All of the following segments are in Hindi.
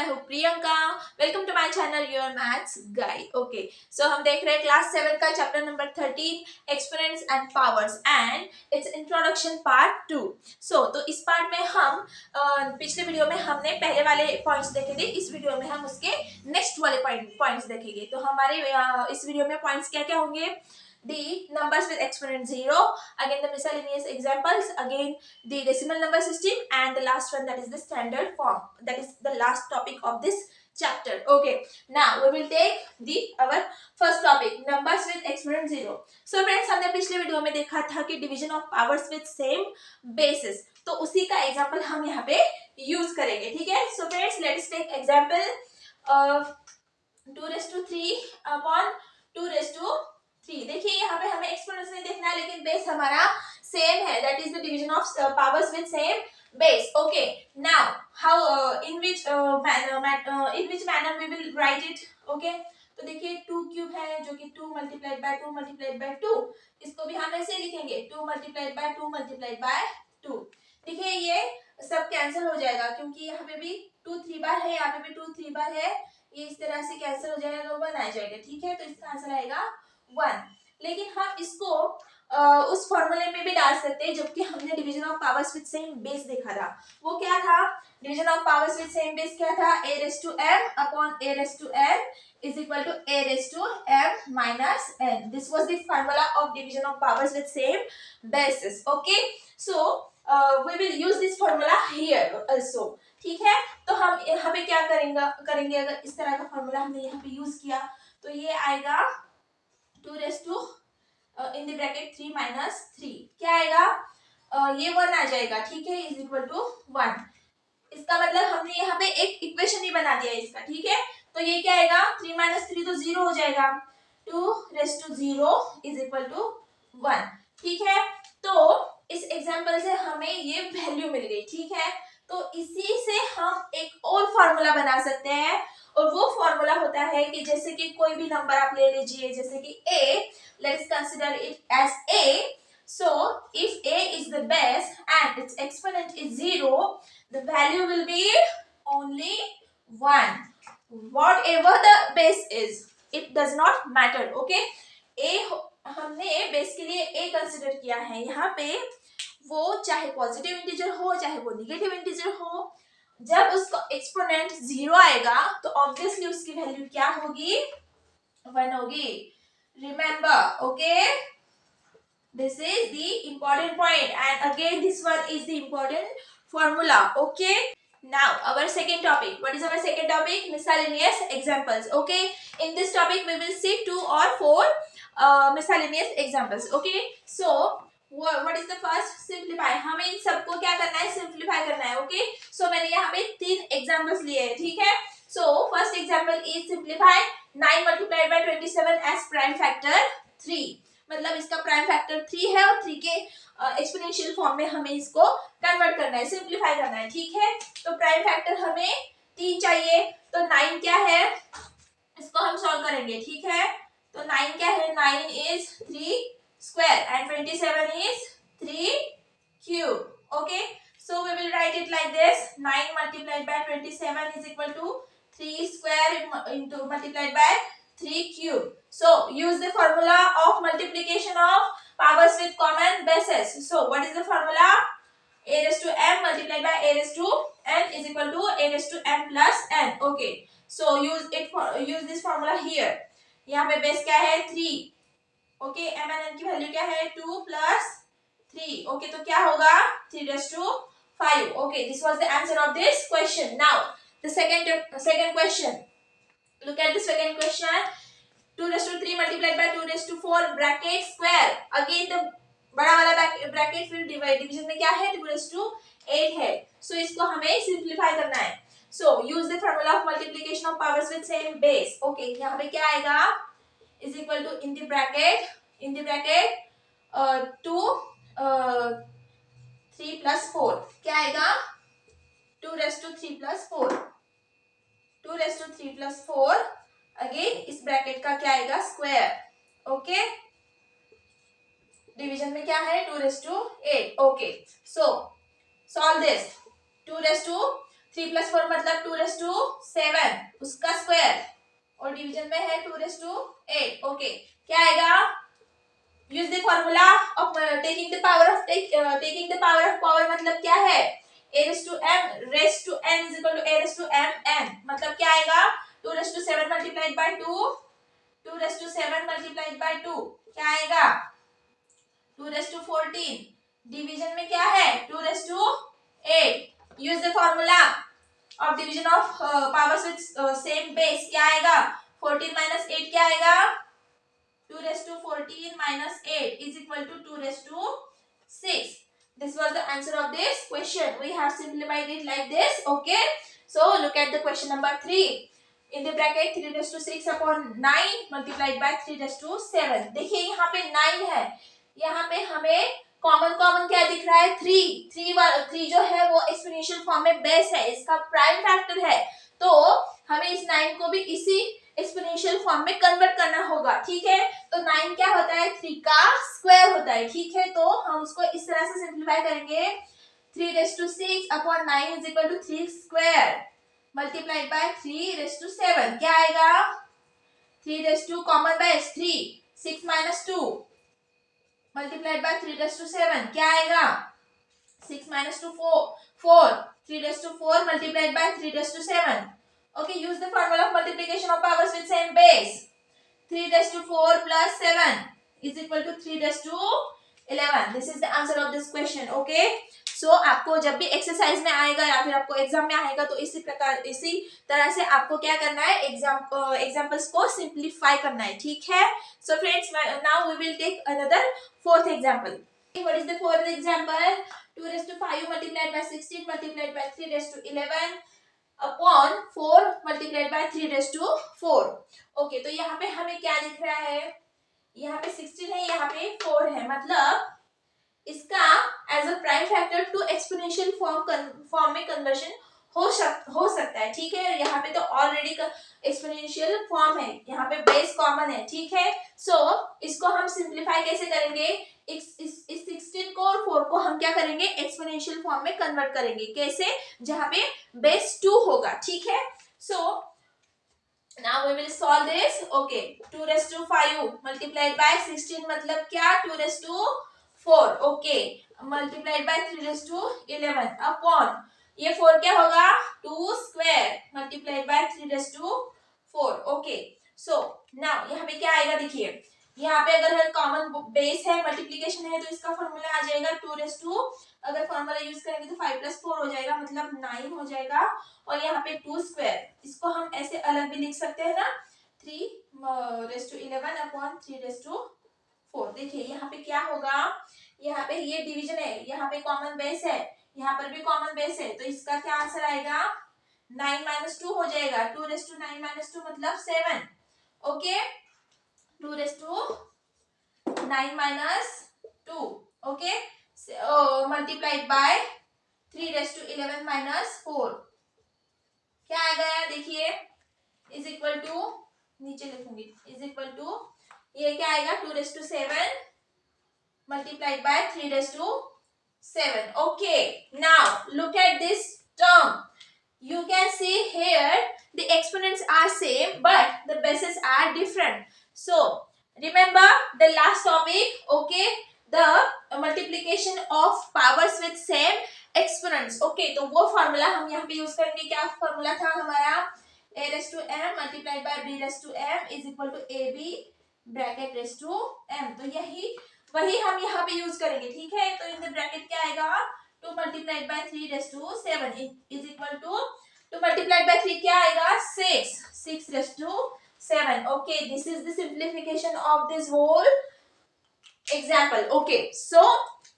मैं हूँ Priyanka. Welcome to my channel your maths guide. Okay, so हम देख रहे हैं क्लास 7 का chapter number 13 exponents and powers and its introduction part 2। तो इस पार्ट में हम पिछले वीडियो में हमने पहले वाले पॉइंट्स देखे थे, इस वीडियो में हम उसके नेक्स्ट वाले पॉइंट्स देखेंगे। तो हमारे इस वीडियो में पॉइंट्स क्या क्या होंगे? The numbers with exponent 0, again the miscellaneous examples, again the decimal number system, and the last one, that is the standard form. That is the last topic of this chapter. Okay, now we will take our first topic, numbers with exponent 0. So friends, हमने पिछले वीडियो में देखा था कि division of powers with same basis, तो उसी का एग्जाम्पल हम यहाँ पे यूज करेंगे। ठीक है, so friends, let's take example 2 raised to 3 upon 2 raised to 3। देखिए यहाँ पे हमें एक्सपोनेंट्स नहीं देखना है, लेकिन बेस हमारा सेम है, that is the division of powers with same base. Okay, now how in which manner we will write it. Okay, तो देखिए 2 क्यूब है जो कि 2 मल्टीप्लाइड बाय 2 मल्टीप्लाइड बाय 2, इसको भी हम ऐसे लिखेंगे 2 मल्टीप्लाइड बाय 2 मल्टीप्लाइड बाय 2। देखिए ये सब कैंसिल हो जाएगा क्योंकि यहाँ पे भी 2 3 बार है, यहाँ पे भी 2 3 बार है, ये इस तरह से कैंसिल हो जाएगा तो 1 आ जाएगा। ठीक है, तो इसका आंसर आएगा 1। लेकिन हम इसको उस फॉर्मूले में भी डाल सकते हैं जबकि हमने division of powers with same base देखा था। वो क्या था? Division of powers with same base क्या था? a raised to m upon a raised to n is equal to a raised to m minus n. This was the formula of division of powers with same bases. Okay, so we will use this formula here also. ठीक है, तो हम यहाँ पे क्या करेंगे अगर इस तरह का फॉर्मूला हमने यहाँ पे यूज किया तो ये आएगा 2 raised to in the bracket 3 minus 3, क्या आएगा? ये 1 आ जाएगा। ठीक है, इज इक्वल टू 1। इसका मतलब हमने यहाँ पे एक इक्वेशन ही बना दिया इसका। ठीक है, तो ये क्या आएगा? 3 minus 3 तो 0 हो जाएगा, 2 raised to 0 is equal to 1। ठीक है, तो इस एग्जाम्पल से हमें ये वैल्यू मिल गई। ठीक है, तो इसी से हम एक और फॉर्मूला बना सकते हैं, और वो फॉर्मूला होता है कि जैसे कि कोई भी नंबर आप ले लीजिए, जैसे कि a, let's consider it as a. So if a is the base and its exponent is 0, the value will be only 1, whatever the base is, it does not matter. Okay, a हमने बेस के लिए a कंसिडर किया है। यहाँ पे वो चाहे पॉजिटिव इंटीजर हो चाहे वो निगेटिव इंटीजर हो, जब उसका एक्सपोनेंट 0 आएगा तो ऑब्वियसली उसकी वैल्यू क्या होगी? 1 होगी। Remember, okay, this is the important point and again this one is the important formula. Okay, now our second topic. What is our second topic? Miscellaneous examples. Okay, in this topic we will see 2 or 4 miscellaneous examples. Okay, so what is the first? Simplify. हमें इन सबको क्या करना है? सिंप्लीफाई करना है। ओके, सो मैंने यहाँ पे 3 एग्जाम्पल्स लिए हैं। ठीक है, so first example is simplify 9 multiplied by 27 as prime factor 3। मतलब इसका प्राइम फैक्टर 3 है और 3 के एक्सपोनेंशियल फॉर्म में हमें इसको कन्वर्ट करना है, सिंप्लीफाई करना है। ठीक है, तो प्राइम फैक्टर हमें 3 चाहिए, तो 9 क्या है? इसको हम सॉल्व करेंगे। ठीक है, तो 9 क्या है? 9 is 3 square and 27 is 3 cube. Okay, so we will write it like this: 9 multiplied by 27 is equal to 3 square into multiplied by 3 cube. So use the formula of multiplication of powers with common bases. So what is the formula? A raised to m multiplied by a raised to n is equal to a raised to m plus n. Okay, so use this formula here. यहाँ पे बेस क्या है? 3। ओके, m and n की वैल्यू क्या है? 2 plus 3। ओके, तो क्या होगा? 3 raised to 5. Okay, this was the answer of this question. Now the second question. Look at the second question. 2 raised to 3 multiplied by 2 raised to 4 bracket square. Again the बड़ा वाला ब्रैकेट फिर डिवीजन में क्या है? 2 raised to 8 है। सो इसको हमें सिंप्लीफाई करना है। So use the formula of multiplication of powers with same base. Okay, यहाँ पे क्या आएगा? is equal to in the bracket 2 3 plus 4, क्या आएगा? 2 raised to 3 plus 4, 2 raised to 3 plus 4, again इस ब्रैकेट का क्या आएगा? स्क्वायर। ओके, डिवीजन में क्या है? 2 raised to 8. Okay, so solve this. 2 raised to 3+4 मतलब 2⁻7 उसका स्क्वायर, और डिवीजन में है 2�8। ओके, क्या आएगा? Use the formula of taking the power of power मतलब क्या है? a⁻m is equal to a⁻m n, मतलब क्या आएगा? 2⁻7 multiplied by 2⁻7 multiplied by 2 क्या आएगा? 2⁻14। डिवीजन में क्या है? 2⁻8। Use the formula of division of powers with same base, क्या आएगा? 14 minus 8 क्या आएगा? 2⁻14 minus 8 is equal to 2⁻6. This was the answer of this question. We have simplified it like this. Okay. So look at the question number 3. In the bracket 3⁻6 upon 9 multiplied by 3⁻7. देखिए यहाँ पे 9 है, यहाँ पे हमें कॉमन क्या दिख रहा है? 3 जो है वो एक्सपोनेंशियल फॉर्म में बेस है, इसका प्राइम फैक्टर है, तो हमें इस 9 को भी इसी एक्सपोनेंशियल फॉर्म में कन्वर्ट करना होगा। ठीक है, तो 9 क्या होता है? 3 का स्क्वायर होता है। ठीक है, तो हम उसको इस तरह से सिंप्लीफाई करेंगे, 3⁻6 upon 9 is equal to 3 square multiplied by 3⁻7 क्या आएगा? 3 common base 3, 6 minus 2 multiplied by 3⁻7 क्या आएगा? 6 minus 2 4 3⁻4 multiplied by 3⁻7. Okay, use the formula of multiplication of powers with same base. 3⁻4 plus 7 is equal to 3⁻11. This is the answer of this question. Okay, so आपको जब भी एक्सरसाइज में आएगा या फिर आपको एग्जाम में आएगा तो इसी तरह से आपको क्या करना है? एग्जाम्पल्स को सिंप्लीफाई करना है। ठीक है, so friends, now we will take another fourth example. What is the fourth example? 2⁵ multiplied by 16 multiplied by 3⁻11 upon 4 multiplied by 3⁻4. Okay, तो यहाँ पे हमें क्या दिख रहा है? यहाँ पे 16 है, यहाँ पे 4 है, मतलब इसका as a prime factor to exponential form में कन्वर्शन हो सकता है। ठीक है, यहाँ पे तो ऑलरेडी एक्सपोनेंशियल फॉर्म है, यहाँ पे बेस कॉमन है। ठीक है, सो इसको हम सिंप्लीफाई कैसे करेंगे? इस 16 को और 4 को हम क्या करेंगे? एक्सपोनेंशियल फॉर्म में कन्वर्ट करेंगे। कैसे? जहाँ पे बेस 2 होगा। ठीक है, so now we will solve this. Okay, 2⁵ multiplied by 16 मतलब क्या? 2⁻4। ओके, मल्टीप्लाइड बाय 3⁻11 अपॉन ये 4 क्या होगा? 2 square multiplied bye 3⁻4। Okay, so now यहाँ पे क्या आएगा? देखिए, यहाँ पे अगर कॉमन बेस है, मल्टीप्लिकेशन है, तो इसका फॉर्मूला आ जाएगा 2 अगर फॉर्मूला यूज करेंगे तो 5+4 हो जाएगा, मतलब 9 हो जाएगा, और यहाँ पे 2 स्क्वायर, इसको हम ऐसे अलग भी लिख सकते हैं ना, 3⁻11 अपॉन 3⁻4। देखिए यहाँ पे क्या होगा? यहाँ पे ये डिवीजन है, यहाँ पे कॉमन बेस है, यहाँ पर भी कॉमन बेस है, तो इसका क्या आंसर आएगा? 9 - 2 हो जाएगा। 2⁻9 - 2 मतलब 7। ओके, 2⁻9 - 2 ओके, मल्टीप्लाइड बाय 3⁻11 - 4 क्या आ गया? देखिए, इज इक्वल टू, नीचे लिखूंगी, इज इक्वल टू ये क्या आएगा? 2⁻7 multiplied by 3⁻7. Okay, now look at this term. You can see here the exponents are same but the bases are different. So remember the last topic, okay, the multiplication of powers with same exponents. Okay, तो वो फॉर्मूला हम यहाँ पे यूज करेंगे। क्या फॉर्मूला था हमारा? a⁻m multiplied by b⁻m is equal to ab bracket raise to m। तो वही हम यहाँ पे यूज करेंगे। ठीक है, तो इन द ब्रैकेट क्या आएगा? 2 multiplied by 3⁻7 is equal to 2 multiplied by 3 क्या आएगा? 6⁻7। Okay, this is the simplification of this whole example. Okay, so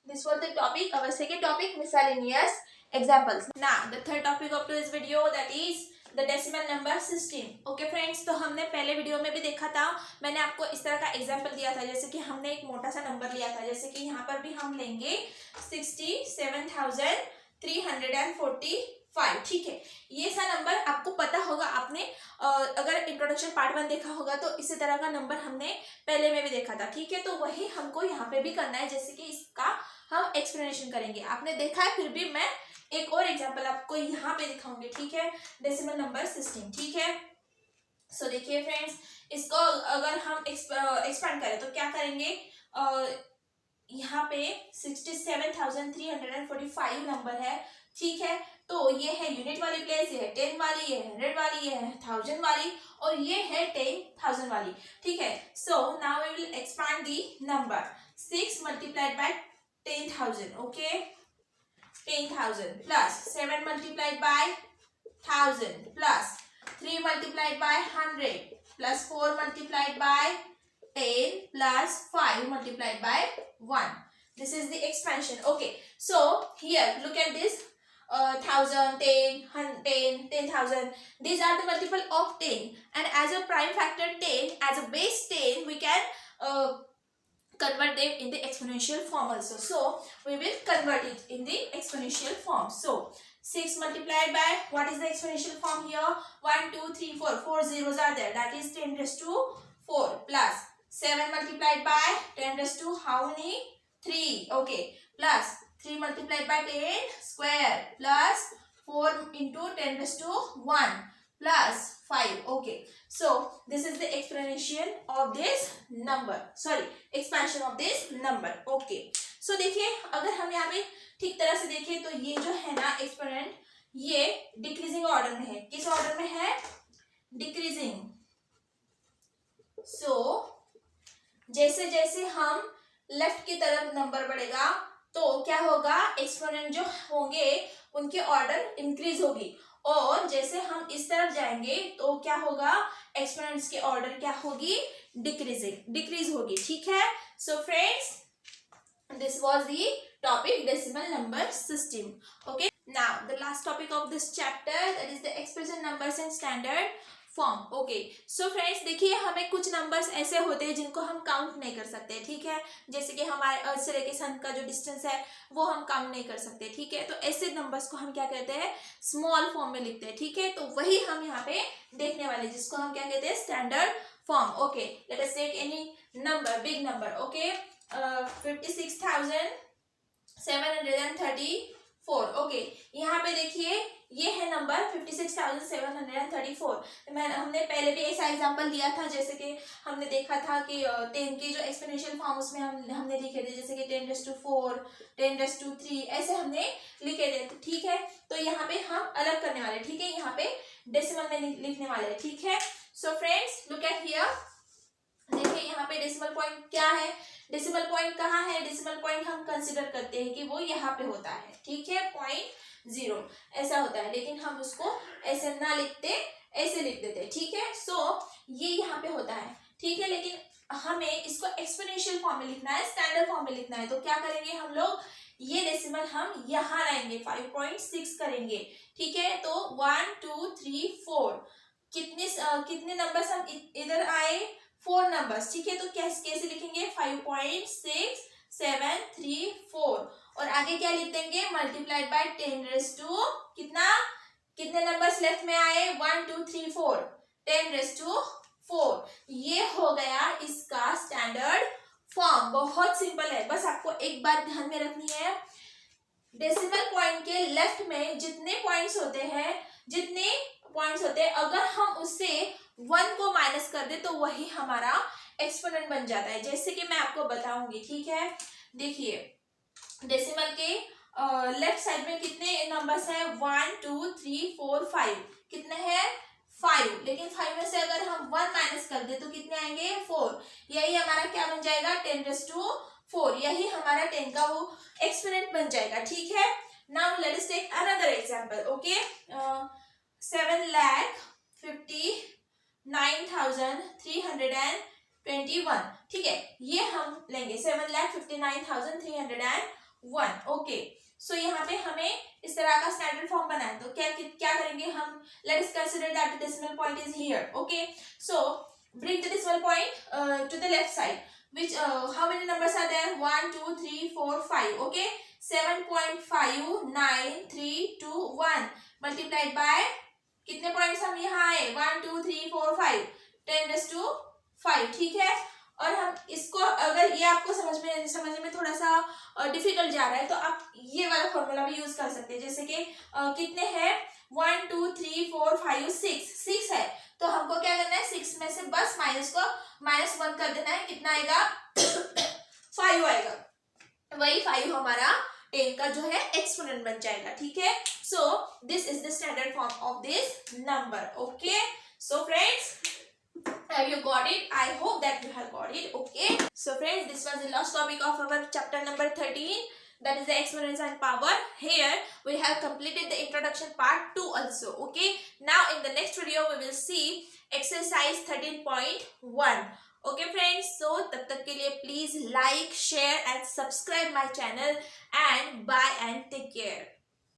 this was the topic, our second topic, miscellaneous examples. Now the third topic of today's video, that is the decimal number 16. Okay friends, तो हमने पहले वीडियो में भी देखा था, मैंने आपको इस तरह का एग्जाम्पल दिया था, जैसे कि हमने एक मोटा सा नंबर लिया था, जैसे कि यहाँ पर भी हम लेंगे 67,345। ठीक है, ये सा नंबर आपको पता होगा, आपने अगर इंट्रोडक्शन पार्ट 1 देखा होगा तो इसी तरह का नंबर हमने पहले में भी देखा था। ठीक है, तो वही हमको यहाँ पे भी करना है, जैसे कि इसका हम एक्सप्लेनेशन करेंगे। आपने देखा है, फिर भी मैं एक और एग्जांपल आपको यहाँ पे दिखाऊंगी, ठीक है, डेसिमल नंबर सिस्टम, ठीक है। सो देखिए फ्रेंड्स, इसको अगर हम एक्सपांड करें तो क्या करेंगे, यहाँ पे 67,345 नंबर है, ठीक है। तो ये है यूनिट वाली प्लेस, ये है 10 वाली, ये है 100 वाली, ये है 1000 वाली, और ये है 10,000 वाली, ठीक है। So now we will expand the number 6 multiplied by 10,000, okay, 10,000 plus 7 multiplied by 1,000 plus 3 multiplied by 100 plus 4 multiplied by 10 plus 5 multiplied by 1. This is the expansion. Okay. So here look at this. 1,000, 10, 10, 10,000. These are the multiple of 10. And as a prime factor 10, as a base 10, we can convert them in the exponential form also. So we will convert it in the exponential form. So 6 multiplied by, what is the exponential form here? 1, 2, 3, 4. 4 zeros are there. That is 10 raised to 4 plus 7 multiplied by 10 raised to how many? 3. Okay. Plus 3 multiplied by 10 square plus 4 into 10 raised to 1 plus 5. Okay. So this is the exponential of this number. Sorry, expansion of this number. Okay. So देखिए, अगर हम यहाँ पे ठीक तरह से देखें तो ये जो है ना एक्सपोनेंट, ये डिक्रीजिंग ऑर्डर में है। किस ऑर्डर में है? डिक्रीजिंग। सो जैसे जैसे हम लेफ्ट की तरफ नंबर बढ़ेगा तो क्या होगा, एक्सपोनेंट जो होंगे उनके ऑर्डर इंक्रीज होगी, और जैसे हम इस तरफ जाएंगे तो क्या होगा, एक्सपोनेंट्स के ऑर्डर क्या होगी, डिक्रीज होगी, ठीक है। So friends, this was the topic decimal number system. Okay, now the last topic of this chapter, that is the expression numbers in standard form. Okay, so friends देखिए, हमें कुछ नंबर्स ऐसे होते हैं जिनको हम काउंट नहीं कर सकते, ठीक है। जैसे कि हमारे अर्थ से लेके सन का जो डिस्टेंस है वो हम काउंट नहीं कर सकते, ठीक है। तो ऐसे नंबर्स को हम क्या कहते हैं, स्मॉल फॉर्म में लिखते हैं, ठीक है। तो वही हम यहाँ पे देखने वाले, जिसको हम क्या कहते हैं, standard form. Okay, let us take any number, big number. Okay, 56,734। Okay, यहाँ पे देखिए ये है नंबर 56,734। हमने पहले भी ऐसा एग्जांपल दिया था, जैसे कि हमने देखा था कि 10 के जो एक्सपोनेंशियल फॉर्म उसमें हमने लिखे थे, जैसे कि 10 raised to 4, 10 raised to 3, ऐसे हमने लिखे थे, ठीक है। तो यहाँ पे हम अलग करने वाले, ठीक है, यहाँ पे डेसिमल में लिखने वाले, ठीक है। So friends look at here, देखिए यहाँ पे डेसिमल पॉइंट क्या है, डेसिमल पॉइंट कहाँ है, डेसिमल पॉइंट हम कंसिडर करते हैं कि वो यहाँ पे होता है, ठीक है, 0.0 ऐसा होता है, लेकिन हम उसको ऐसे ना लिखते, ऐसे लिख देते, ठीक है। सो ये यहाँ पे होता है, ठीक है, लेकिन हमें इसको एक्सपोनेंशियल फॉर्म में लिखना है, स्टैंडर्ड फॉर्म में लिखना है। तो क्या करेंगे हम लोग, ये डेसिमल हम यहाँ लाएंगे, 5.6 करेंगे, ठीक है। तो 1 2 3 4 कितने नंबर्स हम इधर आए, 4 नंबर्स, ठीक है। तो कैसे लिखेंगे, 5.6734, और आगे क्या लिख देंगे, मल्टीप्लाइड बाय 10 raised to कितने नंबर्स लेफ्ट में आए, 1 2 3 4, 10 raised to 4। ये हो गया इसका स्टैंडर्ड फॉर्म। बहुत सिंपल है, बस आपको एक बात ध्यान में रखनी है, डेसिमल पॉइंट के लेफ्ट में जितने पॉइंट्स होते हैं, अगर हम उससे 1 को माइनस कर दे तो वही हमारा एक्सपोनेंट बन जाता है। जैसे कि मैं आपको बताऊंगी, ठीक है। देखिए डेसिमल के लेफ्ट साइड में कितने नंबर्स हैं, 1 2 3 4 5, कितने हैं, 5, लेकिन 5 में से अगर हम 1 माइनस कर दे तो कितने आएंगे, 4। यही हमारा क्या बन जाएगा, 10 raised to 4, यही हमारा 10 का वो एक्सपोनेंट बन जाएगा, ठीक है। Now let us take another example. Okay, 7,59,321, ठीक है, ये हम लेंगे 7,59,301। ओके, सो यहाँ पे हमें इस तरह का स्टैंडर्ड फॉर्म बनाना है, तो क्या करेंगे हम, let us consider that the decimal point is here. Okay, so bring the decimal point two the left side, which how many numbers are there, 1 2 3 4 5। okay, 7.5931 multiplied by कितने पॉइंट्स हम यहाँ आए, 1 2 3 4 5, 10 raised to 5, ठीक है। और हम इसको, अगर ये आपको समझने में थोड़ा सा डिफिकल्ट जा रहा है तो आप ये वाला फॉर्मूला भी यूज कर सकते हैं। जैसे कि कितने हैं, 1 2 3 4 5 6 है, तो हमको क्या करना है, 6 में से बस -1 कर देना है। कितना आएगा 5 आएगा, वही 5 हमारा 10 का जो है एक्सपोनेंट बन जाएगा। ठीक है, so this is the standard form of this number. Okay, so friends, have you got it? I hope that you have got it. Okay, so friends, this was the last topic of our chapter number 13, that is the exponents and power. Here we have completed the introduction part 2 also. Okay, now in the next video we will see exercise 13.1. Okay friends, so tab tak ke liye please like, share and subscribe my channel, and bye and take care.